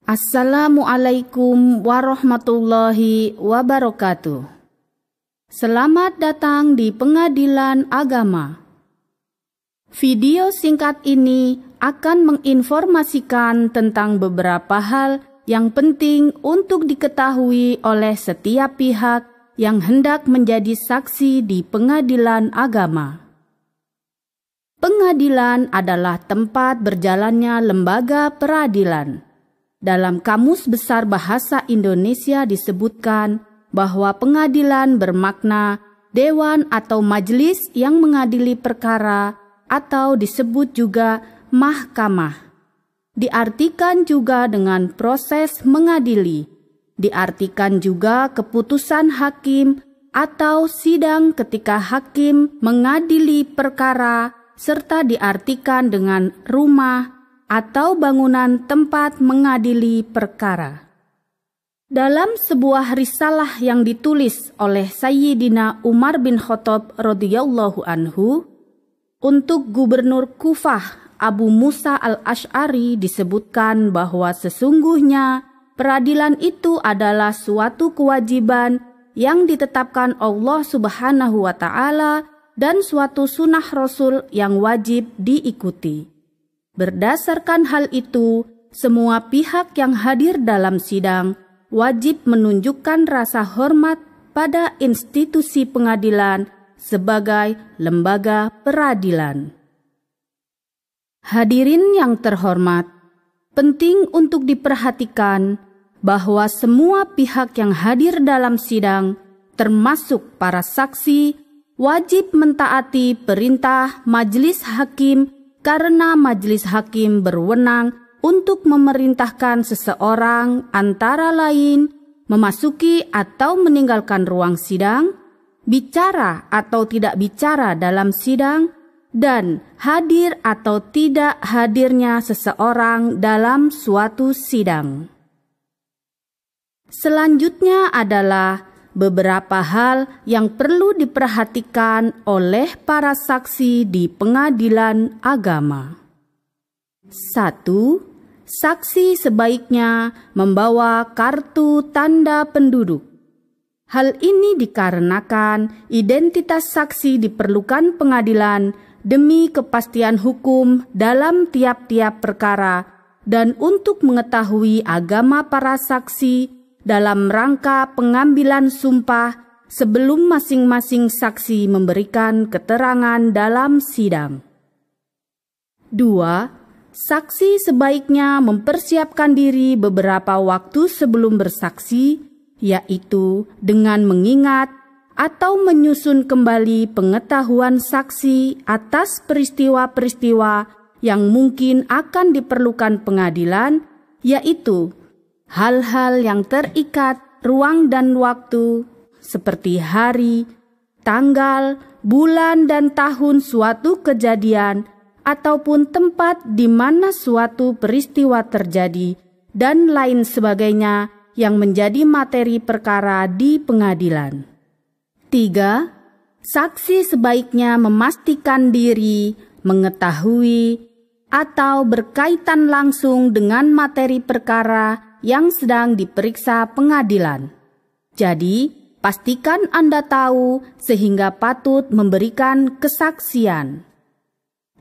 Assalamualaikum warahmatullahi wabarakatuh. Selamat datang di Pengadilan Agama. Video singkat ini akan menginformasikan tentang beberapa hal yang penting untuk diketahui oleh setiap pihak yang hendak menjadi saksi di pengadilan agama. Pengadilan adalah tempat berjalannya lembaga peradilan. Dalam Kamus Besar Bahasa Indonesia disebutkan bahwa pengadilan bermakna dewan atau majelis yang mengadili perkara atau disebut juga mahkamah. Diartikan juga dengan proses mengadili. Diartikan juga keputusan hakim atau sidang ketika hakim mengadili perkara, serta diartikan dengan rumah atau bangunan tempat mengadili perkara. Dalam sebuah risalah yang ditulis oleh Sayyidina Umar bin Khattab radhiyallahu anhu untuk Gubernur Kufah Abu Musa al-Asy'ari disebutkan bahwa sesungguhnya peradilan itu adalah suatu kewajiban yang ditetapkan Allah Subhanahu wa Ta'ala dan suatu sunnah Rasul yang wajib diikuti. Berdasarkan hal itu, semua pihak yang hadir dalam sidang wajib menunjukkan rasa hormat pada institusi pengadilan sebagai lembaga peradilan. Hadirin yang terhormat, penting untuk diperhatikan bahwa semua pihak yang hadir dalam sidang, termasuk para saksi, wajib mentaati perintah majelis hakim karena majelis hakim berwenang untuk memerintahkan seseorang antara lain memasuki atau meninggalkan ruang sidang, bicara atau tidak bicara dalam sidang, dan hadir atau tidak hadirnya seseorang dalam suatu sidang. Selanjutnya adalah beberapa hal yang perlu diperhatikan oleh para saksi di pengadilan agama. 1. Saksi sebaiknya membawa kartu tanda penduduk. Hal ini dikarenakan identitas saksi diperlukan pengadilan demi kepastian hukum dalam tiap-tiap perkara dan untuk mengetahui agama para saksi dalam rangka pengambilan sumpah sebelum masing-masing saksi memberikan keterangan dalam sidang. 2. Saksi sebaiknya mempersiapkan diri beberapa waktu sebelum bersaksi, yaitu dengan mengingat atau menyusun kembali pengetahuan saksi atas peristiwa-peristiwa yang mungkin akan diperlukan pengadilan, yaitu hal-hal yang terikat ruang dan waktu seperti hari, tanggal, bulan, dan tahun suatu kejadian ataupun tempat di mana suatu peristiwa terjadi dan lain sebagainya yang menjadi materi perkara di pengadilan. 3. Saksi sebaiknya memastikan diri, mengetahui, atau berkaitan langsung dengan materi perkara yang sedang diperiksa pengadilan. Jadi, pastikan Anda tahu sehingga patut memberikan kesaksian.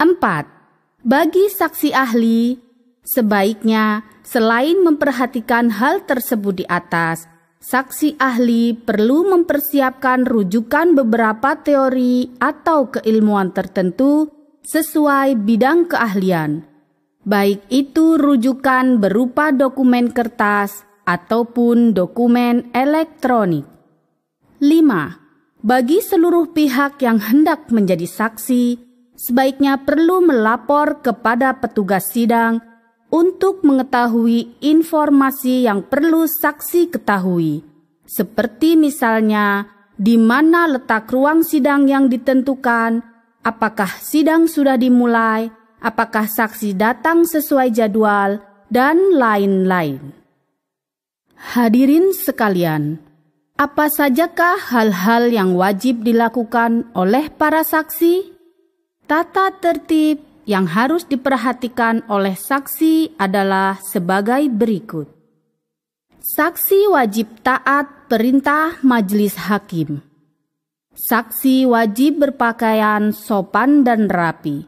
4. Bagi saksi ahli, sebaiknya selain memperhatikan hal tersebut di atas, saksi ahli perlu mempersiapkan rujukan beberapa teori atau keilmuan tertentu sesuai bidang keahlian. Baik itu rujukan berupa dokumen kertas ataupun dokumen elektronik. 5. Bagi seluruh pihak yang hendak menjadi saksi, sebaiknya perlu melapor kepada petugas sidang untuk mengetahui informasi yang perlu saksi ketahui, seperti misalnya di mana letak ruang sidang yang ditentukan, apakah sidang sudah dimulai, apakah saksi datang sesuai jadwal, dan lain-lain. Hadirin sekalian, apa sajakah hal-hal yang wajib dilakukan oleh para saksi? Tata tertib yang harus diperhatikan oleh saksi adalah sebagai berikut. Saksi wajib taat perintah majelis hakim. Saksi wajib berpakaian sopan dan rapi.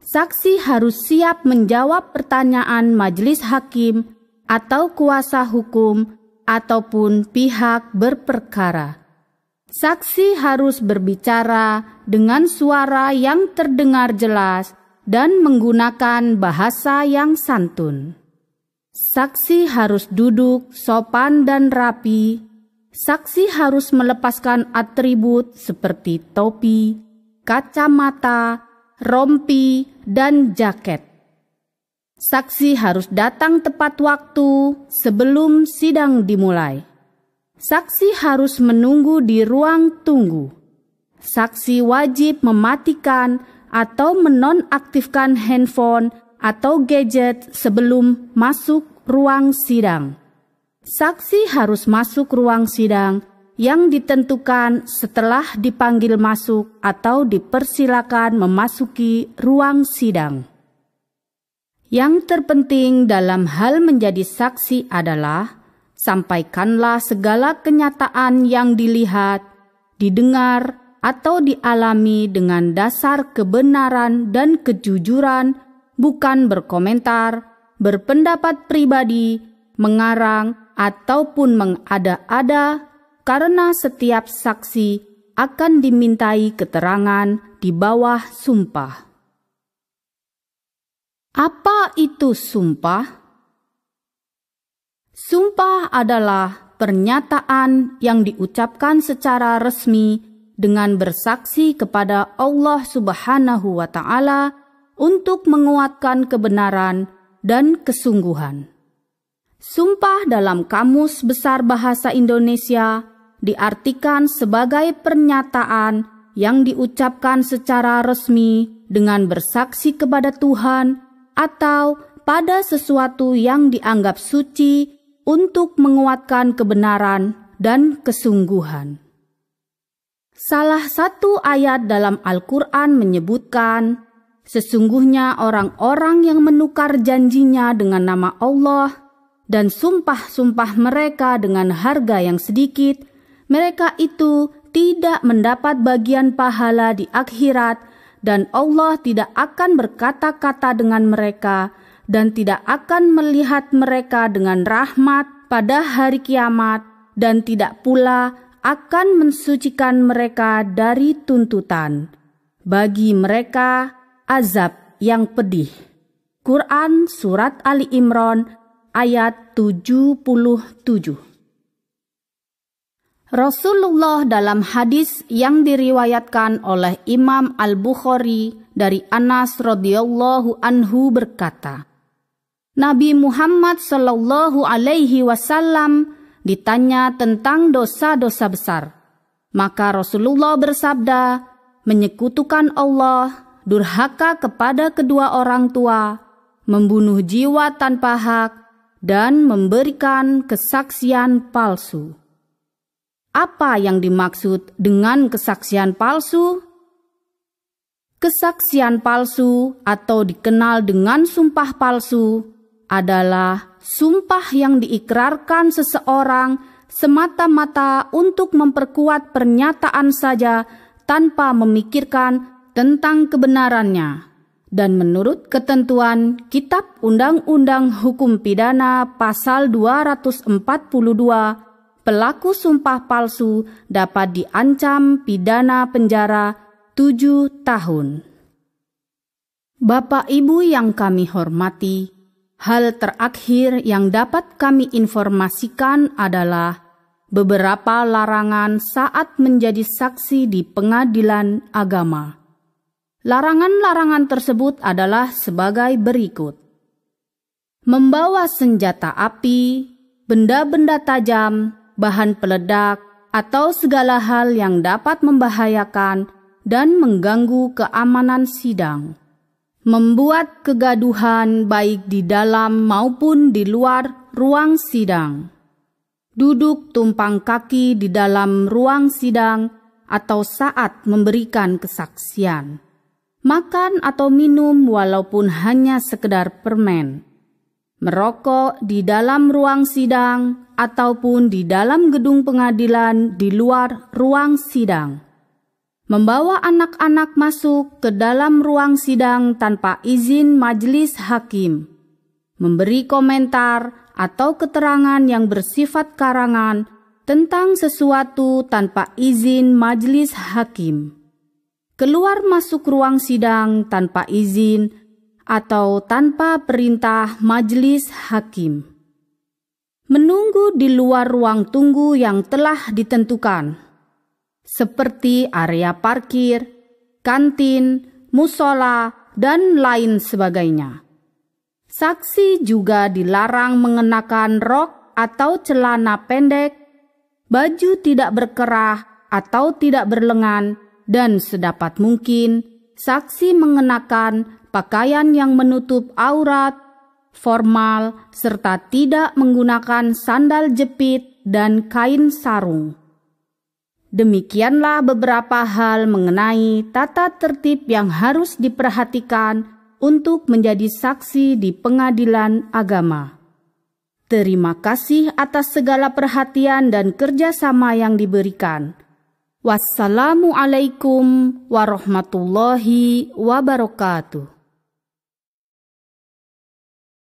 Saksi harus siap menjawab pertanyaan majelis hakim atau kuasa hukum ataupun pihak berperkara. Saksi harus berbicara dengan suara yang terdengar jelas dan menggunakan bahasa yang santun. Saksi harus duduk sopan dan rapi. Saksi harus melepaskan atribut seperti topi, kacamata, rompi, dan jaket. Saksi harus datang tepat waktu sebelum sidang dimulai. Saksi harus menunggu di ruang tunggu. Saksi wajib mematikan atau menonaktifkan handphone atau gadget sebelum masuk ruang sidang. Saksi harus masuk ruang sidang yang ditentukan setelah dipanggil masuk atau dipersilakan memasuki ruang sidang. Yang terpenting dalam hal menjadi saksi adalah sampaikanlah segala kenyataan yang dilihat, didengar, atau dialami dengan dasar kebenaran dan kejujuran, bukan berkomentar, berpendapat pribadi, mengarang, ataupun mengada-ada, karena setiap saksi akan dimintai keterangan di bawah sumpah. Apa itu sumpah? Sumpah adalah pernyataan yang diucapkan secara resmi dengan bersaksi kepada Allah Subhanahu wa Ta'ala untuk menguatkan kebenaran dan kesungguhan. Sumpah dalam Kamus Besar Bahasa Indonesia diartikan sebagai pernyataan yang diucapkan secara resmi dengan bersaksi kepada Tuhan atau pada sesuatu yang dianggap suci untuk menguatkan kebenaran dan kesungguhan. Salah satu ayat dalam Al-Quran menyebutkan, sesungguhnya orang-orang yang menukar janjinya dengan nama Allah dan sumpah-sumpah mereka dengan harga yang sedikit, mereka itu tidak mendapat bagian pahala di akhirat, dan Allah tidak akan berkata-kata dengan mereka dan tidak akan melihat mereka dengan rahmat pada hari kiamat, dan tidak pula akan mensucikan mereka dari tuntutan. Bagi mereka azab yang pedih. Quran Surat Ali Imran ayat 77. Rasulullah dalam hadis yang diriwayatkan oleh Imam Al-Bukhari dari Anas radhiyallahu anhu berkata, Nabi Muhammad sallallahu alaihi wasallam ditanya tentang dosa-dosa besar. Maka Rasulullah bersabda, menyekutukan Allah, durhaka kepada kedua orang tua, membunuh jiwa tanpa hak, dan memberikan kesaksian palsu. Apa yang dimaksud dengan kesaksian palsu? Kesaksian palsu atau dikenal dengan sumpah palsu adalah sumpah yang diikrarkan seseorang semata-mata untuk memperkuat pernyataan saja tanpa memikirkan tentang kebenarannya. Dan menurut ketentuan Kitab Undang-Undang Hukum Pidana Pasal 242, pelaku sumpah palsu dapat diancam pidana penjara 7 tahun. Bapak Ibu yang kami hormati, hal terakhir yang dapat kami informasikan adalah beberapa larangan saat menjadi saksi di pengadilan agama. Larangan-larangan tersebut adalah sebagai berikut. Membawa senjata api, benda-benda tajam, bahan peledak, atau segala hal yang dapat membahayakan dan mengganggu keamanan sidang. Membuat kegaduhan baik di dalam maupun di luar ruang sidang. Duduk tumpang kaki di dalam ruang sidang atau saat memberikan kesaksian. makan atau minum walaupun hanya sekedar permen, merokok di dalam ruang sidang ataupun di dalam gedung pengadilan di luar ruang sidang, membawa anak-anak masuk ke dalam ruang sidang tanpa izin majelis hakim, memberi komentar atau keterangan yang bersifat karangan tentang sesuatu tanpa izin majelis hakim, keluar masuk ruang sidang tanpa izin atau tanpa perintah majelis hakim, menunggu di luar ruang tunggu yang telah ditentukan, seperti area parkir, kantin, musola, dan lain sebagainya. Saksi juga dilarang mengenakan rok atau celana pendek, baju tidak berkerah atau tidak berlengan, dan sedapat mungkin saksi mengenakan pakaian yang menutup aurat, formal, serta tidak menggunakan sandal jepit dan kain sarung. Demikianlah beberapa hal mengenai tata tertib yang harus diperhatikan untuk menjadi saksi di pengadilan agama. Terima kasih atas segala perhatian dan kerjasama yang diberikan. Wassalamualaikum warahmatullahi wabarakatuh.